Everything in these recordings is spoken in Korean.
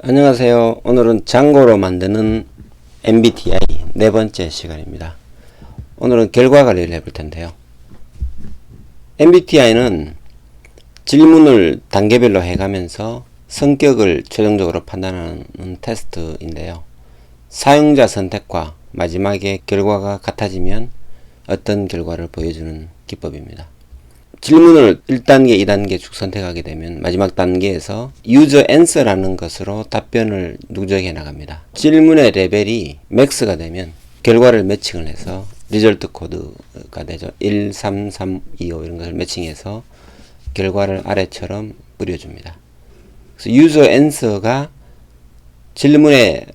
안녕하세요. 오늘은 장고로 만드는 MBTI 네 번째 시간입니다. 오늘은 결과 관리를 해볼 텐데요. MBTI는 질문을 단계별로 해가면서 성격을 최종적으로 판단하는 테스트인데요. 사용자 선택과 마지막에 결과가 같아지면 어떤 결과를 보여주는 기법입니다. 질문을 1단계, 2단계 쭉 선택하게 되면 마지막 단계에서 user answer라는 것으로 답변을 누적해 나갑니다. 질문의 레벨이 max가 되면 결과를 매칭을 해서 리절트 코드가 되죠. 1, 3, 3, 2, 5 이런 것을 매칭해서 결과를 아래처럼 뿌려줍니다. 그래서 user answer가 질문의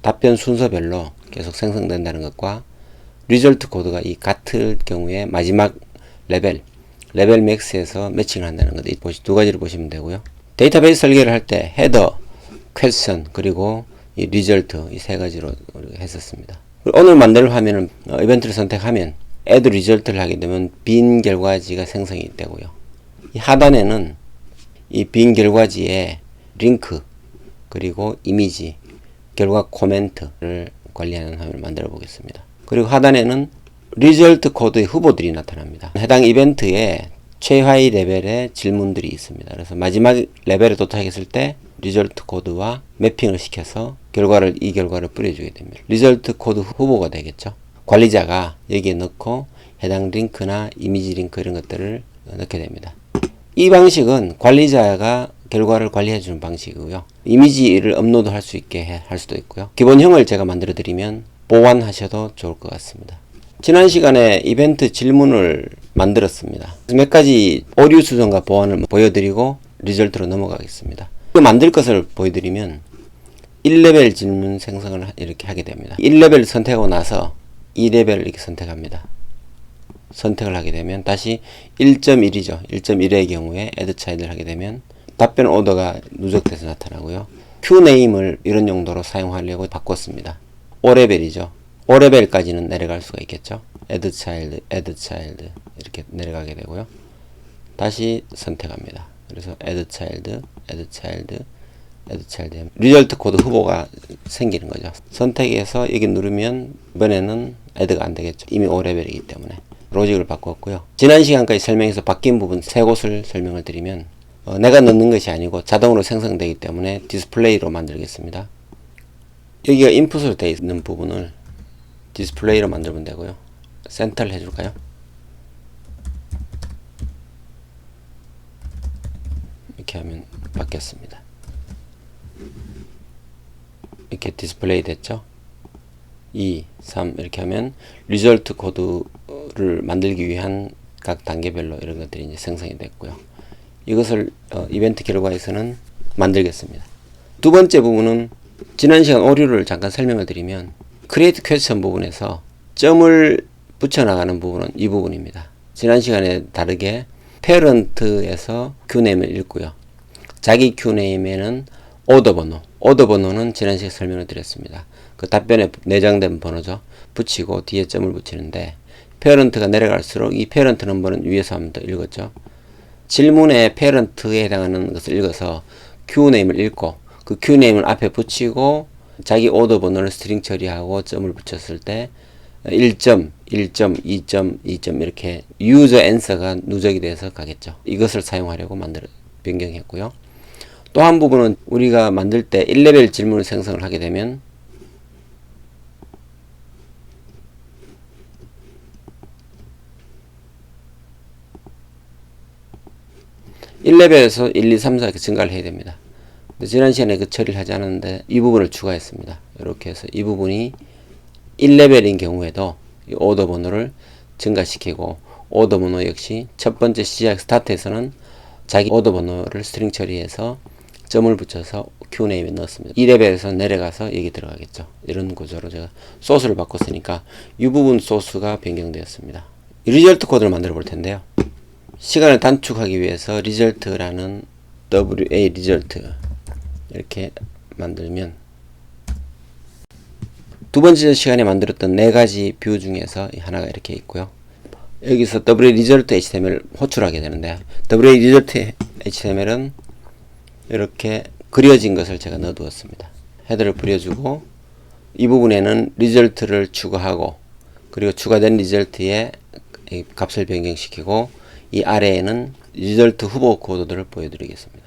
답변 순서별로 계속 생성된다는 것과 리절트 코드가 이 같을 경우에 마지막 레벨 맥스에서 매칭을 한다는 것, 두 가지를 보시면 되고요. 데이터베이스 설계를 할 때 헤더, 퀘스천, 그리고 이 리절트 이 세 가지로 했었습니다. 오늘 만들 화면은 이벤트를 선택하면 add result를 하게 되면 빈 결과지가 생성이 되고요. 이 하단에는 이 빈 결과지에 링크 그리고 이미지, 결과 코멘트를 관리하는 화면을 만들어 보겠습니다. 그리고 하단에는 리절트 코드의 후보들이 나타납니다. 해당 이벤트에 최하위 레벨의 질문들이 있습니다. 그래서 마지막 레벨에 도착했을 때 리절트 코드와 매핑을 시켜서 이 결과를 뿌려주게 됩니다. 리절트 코드 후보가 되겠죠. 관리자가 여기에 넣고 해당 링크나 이미지 링크 이런 것들을 넣게 됩니다. 이 방식은 관리자가 결과를 관리해 주는 방식이고요. 이미지를 업로드 할 수 있게 할 수도 있고요. 기본형을 제가 만들어 드리면 보완하셔도 좋을 것 같습니다. 지난 시간에 이벤트 질문을 만들었습니다. 몇 가지 오류 수정과 보완을 보여드리고 리절트로 넘어가겠습니다. 만들 것을 보여드리면 1레벨 질문 생성을 이렇게 하게 됩니다. 1레벨 선택하고 나서 2레벨을 이렇게 선택합니다. 선택을 하게 되면 다시 1.1이죠. 1.1의 경우에 add child를 하게 되면 답변 오더가 누적돼서 나타나고요. Qname을 이런 용도로 사용하려고 바꿨습니다. 5레벨이죠. 5레벨까지는 내려갈 수가 있겠죠. add child 이렇게 내려가게 되고요. 다시 선택합니다. 그래서 add child 리절트 코드 후보가 생기는 거죠. 선택해서 여기 누르면 이번에는 add가 안 되겠죠. 이미 5레벨이기 때문에 로직을 바꿨고요. 지난 시간까지 설명해서 바뀐 부분 세 곳을 설명을 드리면 내가 넣는 것이 아니고 자동으로 생성되기 때문에 디스플레이로 만들겠습니다. 여기가 인풋으로 되어 있는 부분을 디스플레이로 만들면 되고요. 센터를 해줄까요? 이렇게 하면 바뀌었습니다. 이렇게 디스플레이 됐죠? 2, 3 이렇게 하면 리절트 코드를 만들기 위한 각 단계별로 이런 것들이 이제 생성이 됐고요. 이것을 이벤트 결과에서는 만들겠습니다. 두 번째 부분은 지난 시간 오류를 잠깐 설명을 드리면 create question 부분에서 점을 붙여나가는 부분은 이 부분입니다. 지난 시간에 다르게 parent에서 Qname을 읽고요. 자기 Qname에는 order 번호는 지난 시간에 설명을 드렸습니다. 그 답변에 내장된 번호죠. 붙이고 뒤에 점을 붙이는데 parent가 내려갈수록 이 parent 넘버는 위에서 한번 더 읽었죠. 질문의 parent에 해당하는 것을 읽어서 Qname을 읽고 그 Qname을 앞에 붙이고 자기 오더 번호를 스트링 처리하고 점을 붙였을 때 1점, 1점, 2점, 2점 이렇게 유저 앤서가 누적이 돼서 가겠죠. 이것을 사용하려고 변경했고요. 또 한 부분은 우리가 만들 때 1레벨 질문을 생성을 하게 되면 (1레벨에서) 1, 2, 3, 4 이렇게 증가를 해야 됩니다. 지난 시간에 그 처리를 하지 않았는데 이 부분을 추가했습니다. 이렇게 해서 이 부분이 1레벨인 경우에도 이 오더 번호를 증가시키고 오더 번호 역시 첫 번째 시작 스타트에서는 자기 오더 번호를 스트링 처리해서 점을 붙여서 Qname에 넣었습니다. 2레벨에서 내려가서 여기 들어가겠죠. 이런 구조로 제가 소스를 바꿨으니까 이 부분 소스가 변경되었습니다. 리절트 코드를 만들어 볼 텐데요. 시간을 단축하기 위해서 리절트라는 WA 리절트 이렇게 만들면 두 번째 시간에 만들었던 네 가지 뷰 중에서 하나가 이렇게 있고요. 여기서 WA 리절트 HTML을 호출하게 되는데 WA 리절트 HTML은 이렇게 그려진 것을 제가 넣어 두었습니다. 헤더를 뿌려주고 이 부분에는 리절트를 추가하고 그리고 추가된 리절트에 값을 변경시키고 이 아래에는 리절트 후보 코드들을 보여드리겠습니다.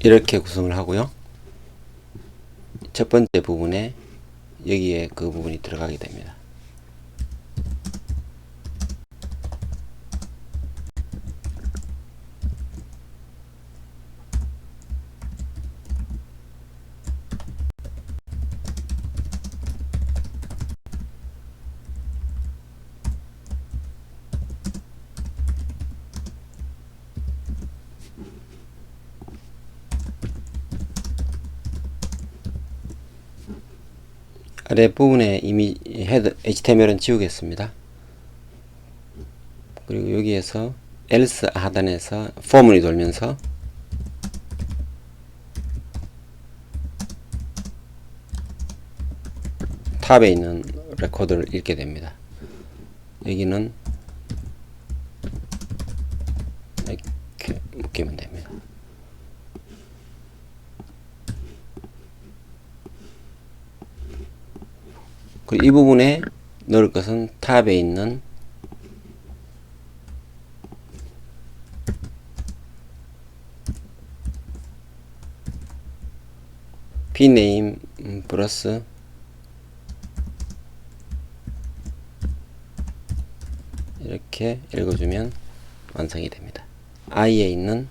이렇게 구성을 하고요. 첫 번째 부분에 여기에 그 부분이 들어가게 됩니다. 아랫부분에 이미 헤더 HTML은 지우겠습니다. 그리고 여기에서 else 하단에서 포문이 돌면서 탑에 있는 레코드를 읽게 됩니다. 여기는 이렇게 묶이면 됩니다. 그리고 이 부분에 넣을 것은 탑에 있는 pname 플러스 이렇게 읽어주면 완성이 됩니다. i에 있는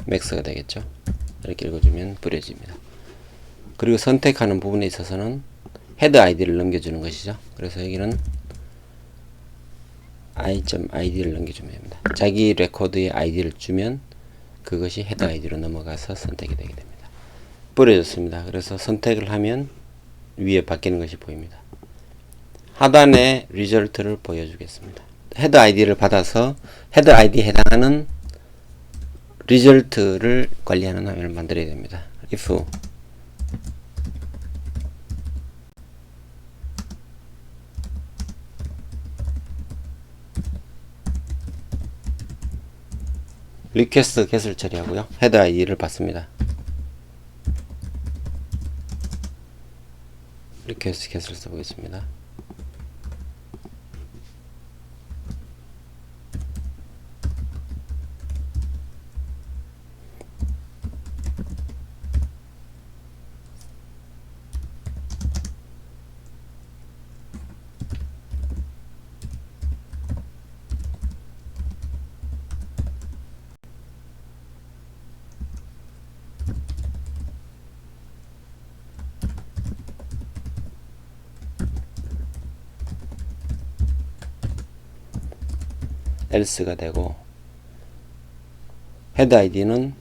맥스가 되겠죠. 이렇게 읽어주면 뿌려집니다. 그리고 선택하는 부분에 있어서는 헤더 아이디를 넘겨주는 것이죠. 그래서 여기는 i.id를 넘겨주면 됩니다. 자기 레코드의 아이디를 주면 그것이 헤더 아이디로 넘어가서 선택이 되게 됩니다. 뿌려졌습니다. 그래서 선택을 하면 위에 바뀌는 것이 보입니다. 하단에 리절트를 보여주겠습니다. 헤더 아이디를 받아서 헤더 아이디에 해당하는 리절트를 관리하는 화면을 만들어야 됩니다. if 리퀘스트 get을 처리하고요. 헤더 아이디를 받습니다. 리퀘스트 get을 써보겠습니다. else가 되고 헤더 아이디는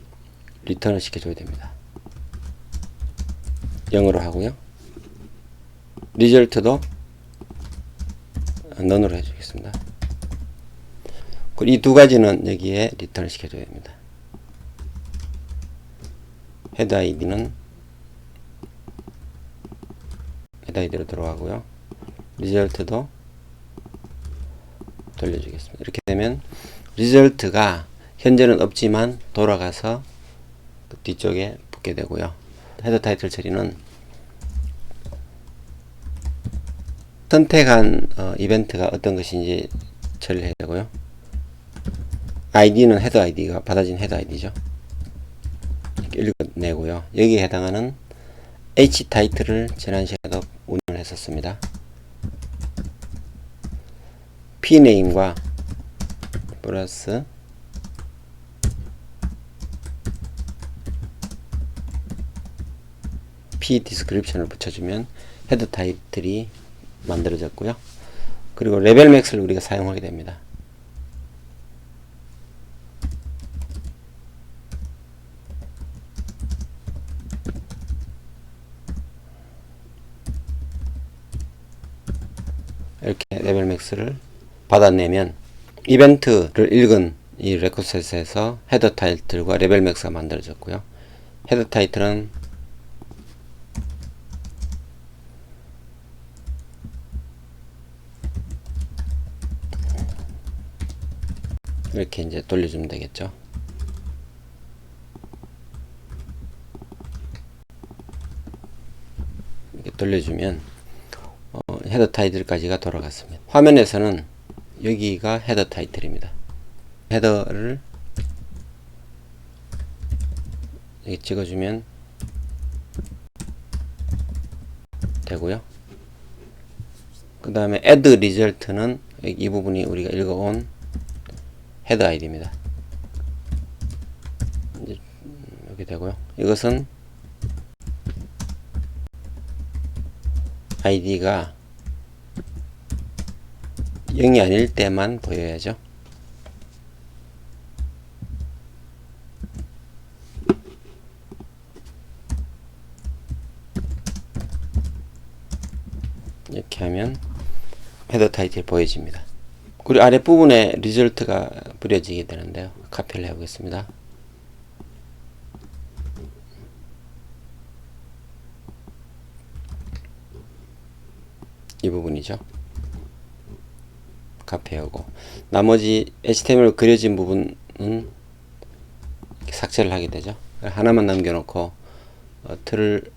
리턴을 시켜줘야 됩니다. 0으로 하고요. 리절트도 none으로 해주겠습니다. 이 두 가지는 여기에 리턴을 시켜줘야 됩니다. 헤더 아이디는 헤더 아이디로 들어가고요. 리절트도 돌려주겠습니다. 이렇게 되면 리절트가 현재는 없지만 돌아가서 그 뒤쪽에 붙게 되고요. 헤더 타이틀 처리는 선택한 이벤트가 어떤 것인지 처리해야 되고요. 아이디는 헤더 아이디가 받아진 헤더 아이디죠. 이렇게 읽어내고요. 여기에 해당하는 h 타이틀을 지난 시간에도 운영을 했었습니다. pname과 플러스 p 디스크립션을 붙여주면 헤더 타이틀이 만들어졌고요. 그리고 레벨 맥스를 우리가 사용하게 됩니다. 이렇게 레벨 맥스를 받아내면 이벤트를 읽은 이 레코셋에서 헤더 타이틀과 레벨 맥스가 만들어졌고요. 헤더 타이틀은 이렇게 이제 돌려주면 되겠죠. 이렇게 돌려주면 헤더 타이틀까지가 돌아갔습니다. 화면에서는 여기가 헤더 타이틀입니다. 헤더를 여기 찍어주면 되고요. 그 다음에 add result는 이 부분이 우리가 읽어온 헤더 아이디입니다. 이제 이렇게 되고요. 이것은 아이디가 0이 아닐 때만 보여야죠. 이렇게 하면 헤더 타이틀이 보여집니다. 그리고 아랫부분에 리절트가 뿌려지게 되는데요. 카피를 해보겠습니다. 이 부분이죠. 카피하고 나머지 HTML 그려진 부분은 삭제를 하게 되죠. 하나만 남겨놓고 틀을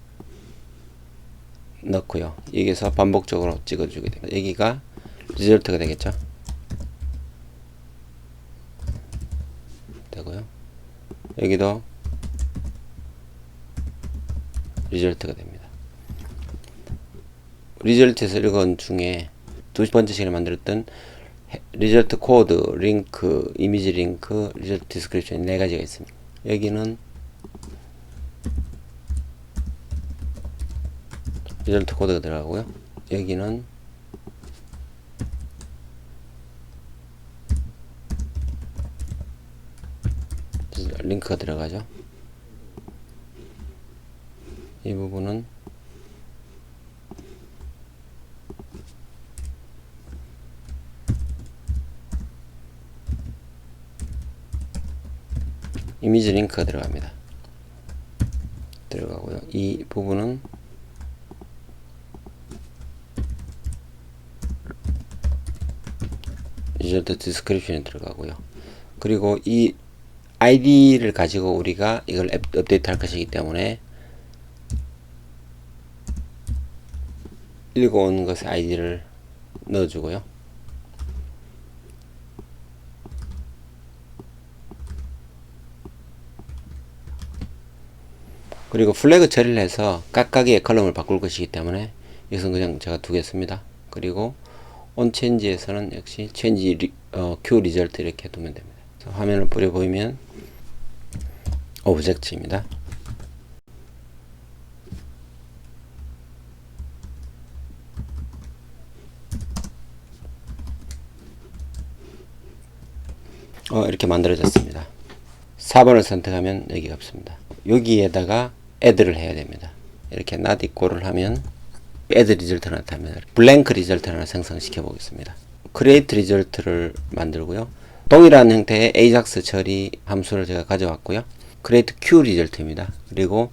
넣고요. 여기서 반복적으로 찍어주게 됩니다. 여기가 리절트가 되겠죠. 되고요. 여기도 리절트가 됩니다. 리절트에서 읽은 중에 두 번째 시간에 만들었던 리절트 코드, 링크, 이미지 링크, 리절트 디스크립션 네 가지가 있습니다. 여기는 리절트 코드가 들어가고요. 여기는 링크가 들어가죠. 이 부분은 이미지 링크가 들어가고요. 이 부분은 리절트 디스크립션이 들어가고요. 그리고 이 아이디를 가지고 우리가 이걸 업데이트 할 것이기 때문에 읽어온 것의 아이디를 넣어주고요. 그리고 플래그 처리를 해서 각각의 컬럼을 바꿀 것이기 때문에 이것은 그냥 제가 두겠습니다. 그리고 on change에서는 역시 change q result 이렇게 두면 됩니다. 화면을 뿌려 보이면 오브젝트입니다. 이렇게 만들어졌습니다. 4번을 선택하면 여기가 없습니다. 여기에다가 add를 해야 됩니다. 이렇게 not equal을 하면 add 리절트가 나타납니다. 블랭크 리절트 하나 생성시켜 보겠습니다. create 리절트를 만들고요. 동일한 형태의 ajax 처리 함수를 제가 가져왔고요. create q 리절트입니다. 그리고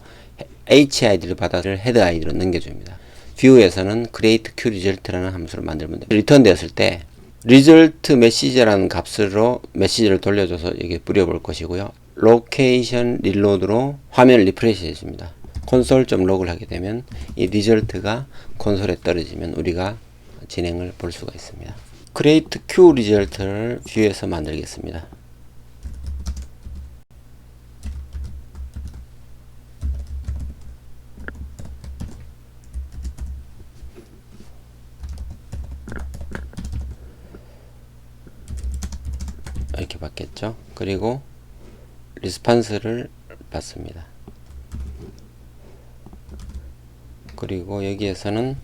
HID를 받아서 헤더 아이디로 넘겨줍니다. 뷰에서는 create q 리절트라는 함수를 만들면 됩니다. 리턴 되었을 때 result message라는 값으로 메시지를 돌려줘서 여기 뿌려볼 것이고요. location reload로 화면을 리프레시 해줍니다. console.log을 하게 되면 이 리절트가 콘솔에 떨어지면 우리가 진행을 볼 수가 있습니다. create q 리절트를 뷰에서 만들겠습니다. 이렇게 받겠죠. 그리고 리스판스를 받습니다. 그리고 여기에서는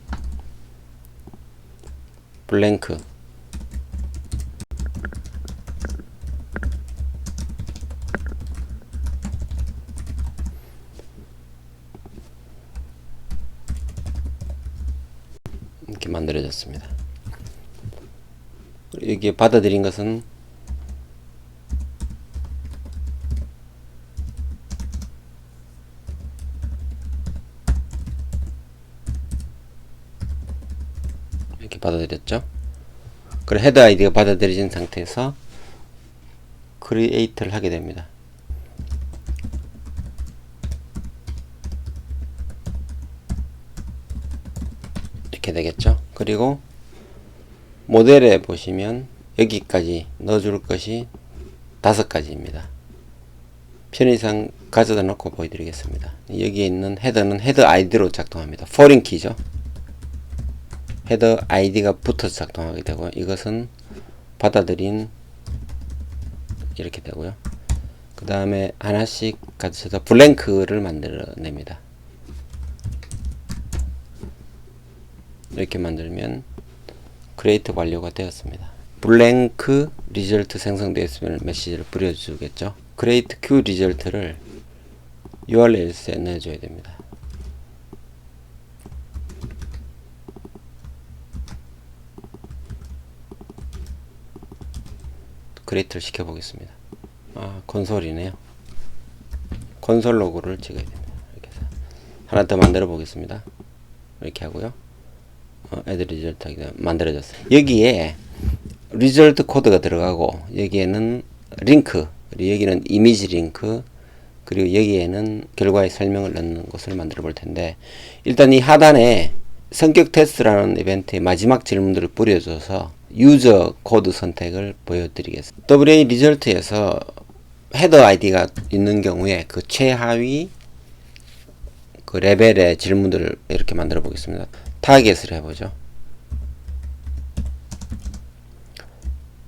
블랭크, 이렇게 만들어졌습니다. 여기에 받아들인 것은 이렇게 받아들였죠. 그리고 헤더 아이디가 받아들여진 상태에서 크리에이트를 하게 됩니다. 이렇게 되겠죠. 그리고 모델에 보시면 여기까지 넣어줄 것이 5가지입니다. 편의상 가져다 놓고 보여드리겠습니다. 여기에 있는 헤더는 헤더 아이디로 작동합니다. 포린 키죠. 헤더 아이디가 붙어서 작동하게 되고, 이것은 받아들인 이렇게 되고요. 그 다음에 하나씩 가져서 블랭크를 만들어냅니다. 이렇게 만들면 크리에이트 완료가 되었습니다. 블랭크 리절트 생성되었으면 메시지를 뿌려주겠죠. 크리에이트 큐 리절트를 URL에 넣어줘야 됩니다. 크리에이트를 시켜보겠습니다. 콘솔이네요. 콘솔 로고를 찍어야 됩니다. 이렇게 해서 하나 더 만들어 보겠습니다. 이렇게 하고요. 애들 리절트 하기가 만들어졌어요. 여기에 리절트 코드가 들어가고, 여기에는 링크, 그리고 여기는 이미지 링크, 그리고 여기에는 결과의 설명을 넣는 것을 만들어 볼 텐데, 일단 이 하단에 성격 테스트라는 이벤트의 마지막 질문들을 뿌려줘서 유저 코드 선택을 보여드리겠습니다. WA 리절트에서 헤더 아이디가 있는 경우에 그 최하위 그 레벨의 질문들을 이렇게 만들어 보겠습니다. 타겟을 해보죠.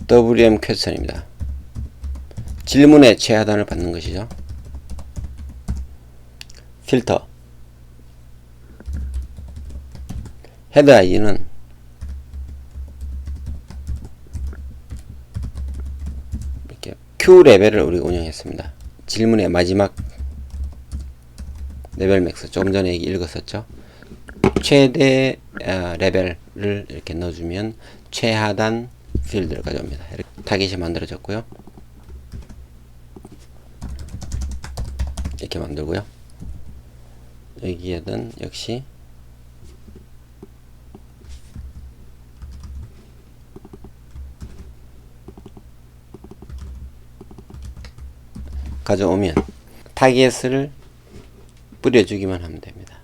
WM 퀘스천입니다. 질문의 최하단을 받는 것이죠. 필터, 헤더 아이디는 이렇게 Q 레벨을 우리가 운영했습니다. 질문의 마지막 레벨 맥스, 조금 전에 읽었었죠. 최대 레벨을 이렇게 넣어주면 최하단 필드를 가져옵니다. 이렇게 타깃이 만들어졌고요. 이렇게 만들고요. 여기에는 역시 가져오면 타깃을 뿌려주기만 하면 됩니다.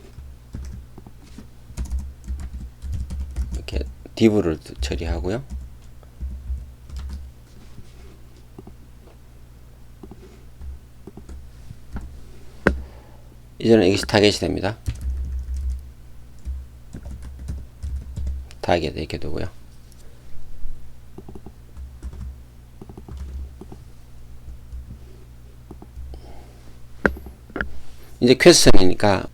이렇게 div를 처리하고요. 이제는 이것이 타겟이 됩니다. 타겟 이렇게 두고요. 이제 퀘스천이니까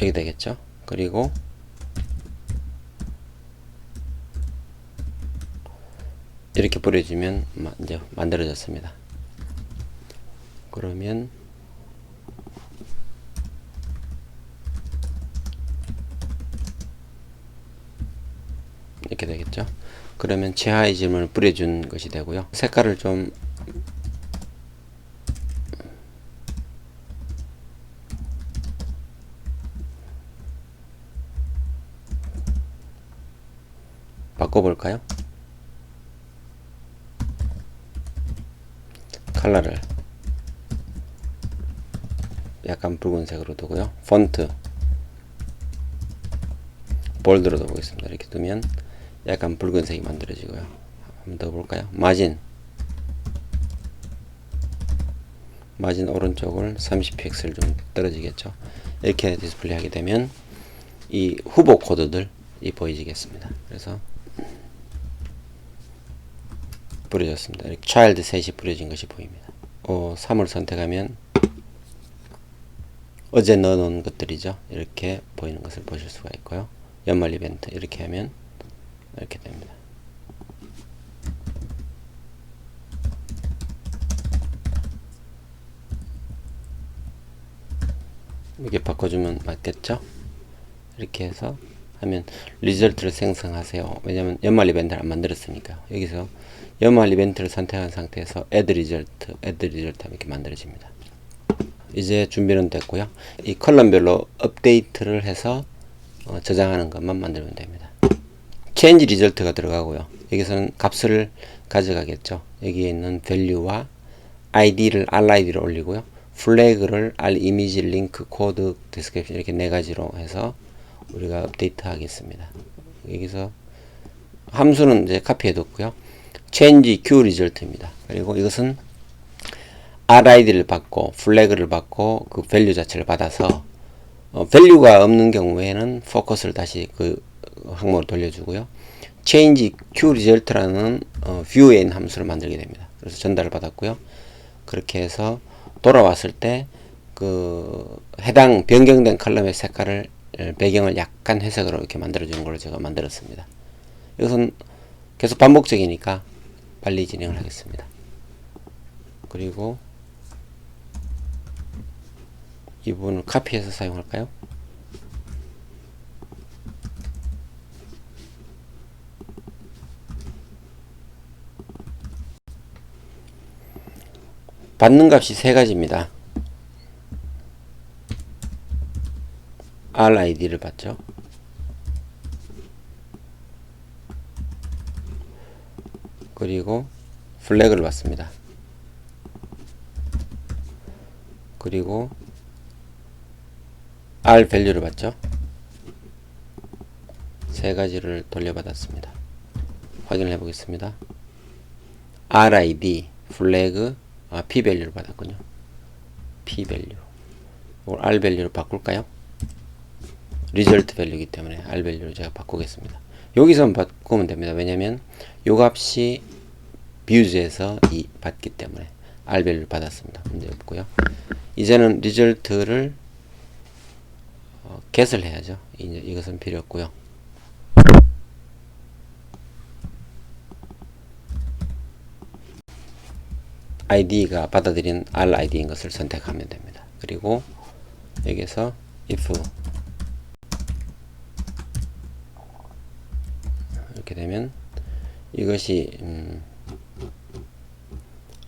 여기 되겠죠. 그리고 이렇게 뿌려주면 이제 만들어졌습니다. 그러면 이렇게 되겠죠. 그러면 최하의 질문을 뿌려준 것이 되고요. 색깔을 좀 바꿔볼까요? 컬러를 약간 붉은색으로 두고요. 폰트 볼드로 둬보겠습니다. 이렇게 두면 약간 붉은색이 만들어지고요. 한번 더 볼까요? 마진 오른쪽을 30픽셀 좀 떨어지겠죠. 이렇게 디스플레이 하게 되면 이 후보 코드들이 보이지겠습니다. 그래서 뿌려졌습니다. 이렇게 차일드 셋이 뿌려진 것이 보입니다. 3을 선택하면 어제 넣어놓은 것들이죠. 이렇게 보이는 것을 보실 수가 있고요. 연말 이벤트 이렇게 하면 이렇게 됩니다. 이렇게 바꿔주면 맞겠죠? 이렇게 해서 하면 리절트를 생성하세요. 왜냐면 연말 이벤트를 안 만들었으니까. 여기서 연말 이벤트를 선택한 상태에서 add result 하면 이렇게 만들어집니다. 이제 준비는 됐고요. 이 컬럼별로 업데이트를 해서 저장하는 것만 만들면 됩니다. change result가 들어가고요. 여기서는 값을 가져가겠죠. 여기에 있는 value와 id를 RID를 올리고요. 플래그를 R 이미지 링크 코드 디스크립션 이렇게 네 가지로 해서 우리가 업데이트 하겠습니다. 여기서 함수는 이제 카피해 뒀고요. change q result입니다. 그리고 이것은 RID를 받고 플래그를 받고 그 밸류 자체를 받아서 밸류가 없는 경우에는 포커스를 다시 그 항목으로 돌려주고요. change q result라는 view에 있는 함수를 만들게 됩니다. 그래서 전달을 받았고요. 그렇게 해서 돌아왔을 때 그 해당 변경된 컬럼의 색깔을 배경을 약간 해석으로 이렇게 만들어주는 걸로 제가 만들었습니다. 이것은 계속 반복적이니까 빨리 진행을 하겠습니다. 그리고 이 부분을 카피해서 사용할까요? 받는 값이 세 가지입니다. RID를 받죠. 그리고 플래그를 받습니다. 그리고 R 밸류를 받죠. 세 가지를 돌려받았습니다. 확인을 해보겠습니다. RID, 플래그, P 밸류를 받았군요. P 밸류. R 밸류로 바꿀까요? 리절트 밸류이기 때문에 R 밸류로 제가 바꾸겠습니다. 여기서 바꾸면 됩니다. 왜냐면 요 값이 뷰즈에서 받기 때문에 R 밸류를 받았습니다. 문제 없고요. 이제는 리절트를 get을 해야죠. 이제 이것은 필요 없고요. id가 받아들인 RID인 것을 선택하면 됩니다. 그리고 여기서 if 이렇게 되면 이것이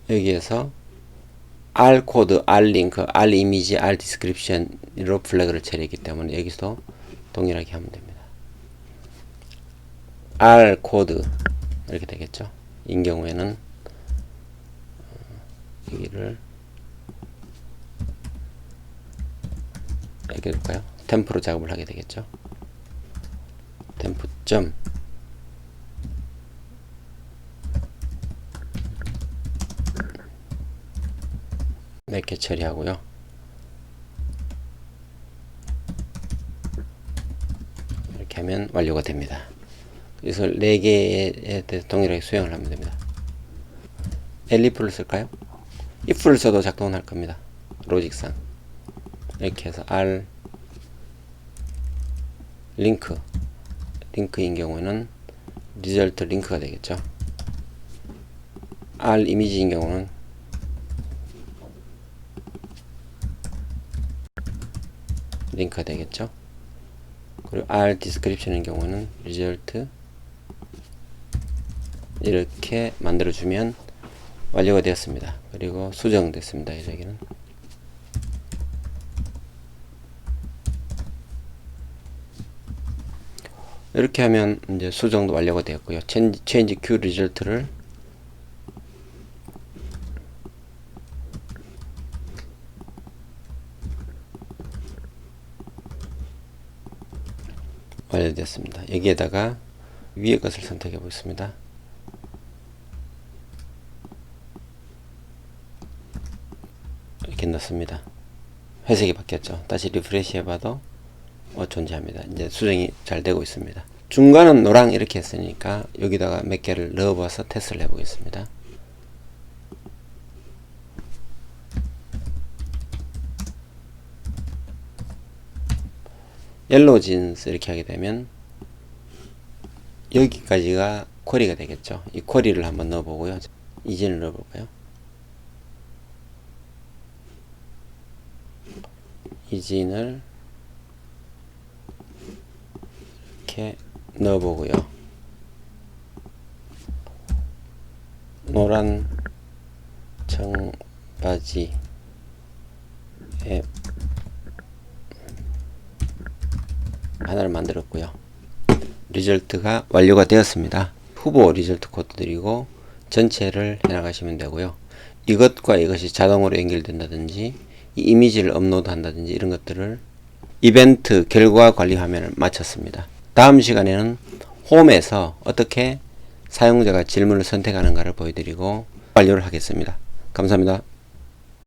여기에서 R 코드, R 링크, R 이미지, R 디스크립션으로 플래그를 처리했기 때문에 여기서 동일하게 하면 됩니다. R 코드 이렇게 되겠죠. 이 경우에는 여기를 이렇게 될까요? 템프로 작업을 하게 되겠죠. 템프 점 이렇게 처리하고요. 이렇게 하면 완료가 됩니다. 그래서 4개에 대해서 동일하게 수행을 하면 됩니다. elif를 쓸까요? if를 써도 작동을 할 겁니다. 로직상 이렇게 해서 R 링크인 경우는 result 링크가 되겠죠. R 이미지인 경우는 링크가 되겠죠. 그리고 R 디스크립션인 경우는 result 이렇게 만들어주면 완료가 되었습니다. 그리고 수정됐습니다. 여기는 이렇게 하면 이제 수정도 완료가 되었고요. change q result를 완료되었습니다. 여기에다가 위에 것을 선택해 보겠습니다. 이렇게 넣습니다. 회색이 바뀌었죠. 다시 리프레시 해봐도 존재합니다. 이제 수정이 잘 되고 있습니다. 중간은 노랑 이렇게 했으니까 여기다가 몇 개를 넣어봐서 테스트를 해보겠습니다. 옐로우 진스 이렇게 하게 되면 여기까지가 쿼리가 되겠죠. 이 쿼리를 한번 넣어보고요. 이진을 넣어볼까요? 이진을 이렇게 넣어보고요. 노란 청바지에 하나를 만들었고요. 리절트가 완료가 되었습니다. 후보 리절트 코드 드리고 전체를 해나가시면 되고요. 이것과 이것이 자동으로 연결된다든지 이 이미지를 업로드 한다든지 이런 것들을 이벤트 결과 관리 화면을 마쳤습니다. 다음 시간에는 홈에서 어떻게 사용자가 질문을 선택하는가를 보여드리고 완료를 하겠습니다. 감사합니다.